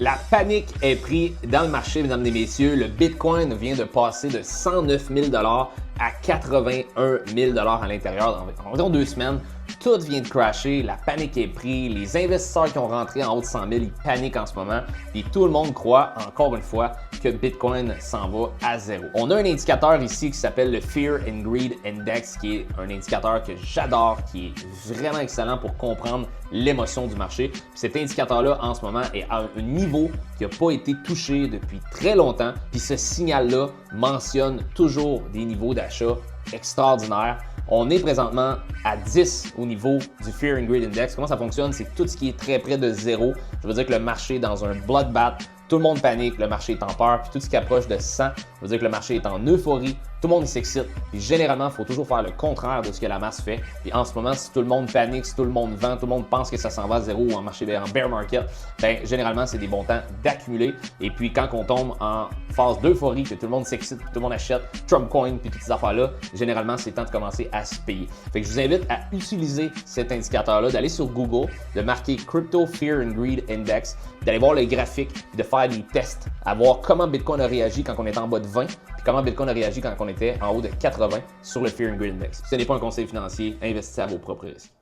La panique est prise dans le marché, mesdames et messieurs. Le Bitcoin vient de passer de 109 000 à 81 000 à l'intérieur dans environ 2 semaines. Tout vient de crasher, la panique est prise, les investisseurs qui ont rentré en haut de 100 000, ils paniquent en ce moment. Et tout le monde croit, encore une fois, que Bitcoin s'en va à zéro. On a un indicateur ici qui s'appelle le Fear and Greed Index, qui est un indicateur que j'adore, qui est vraiment excellent pour comprendre l'émotion du marché. Puis cet indicateur-là, en ce moment, est à un niveau qui n'a pas été touché depuis très longtemps. Puis ce signal-là mentionne toujours des niveaux d'achat extraordinaires. On est présentement à 10 au niveau du Fear and Greed Index. Comment ça fonctionne? C'est tout ce qui est très près de zéro. Je veux dire que le marché est dans un bloodbath. Tout le monde panique, le marché est en peur. Puis tout ce qui approche de 100, ça veut dire que le marché est en euphorie. Tout le monde s'excite. Puis généralement, il faut toujours faire le contraire de ce que la masse fait. Puis en ce moment, si tout le monde panique, si tout le monde vend, tout le monde pense que ça s'en va à zéro ou en bear market, bien, généralement, c'est des bons temps d'accumuler. Et puis quand on tombe en phase d'euphorie, que tout le monde s'excite, tout le monde achète Trump Coin, puis toutes ces affaires-là, généralement, c'est temps de commencer à se payer. Fait que je vous invite à utiliser cet indicateur-là, d'aller sur Google, de marquer Crypto Fear and Greed Index, d'aller voir le graphique, puis de faire des tests, à voir comment Bitcoin a réagi quand on était en bas de 20, puis comment Bitcoin a réagi quand on était en haut de 80 sur le Fear and Greed Index. Ce n'est pas un conseil financier, investissez à vos propres risques.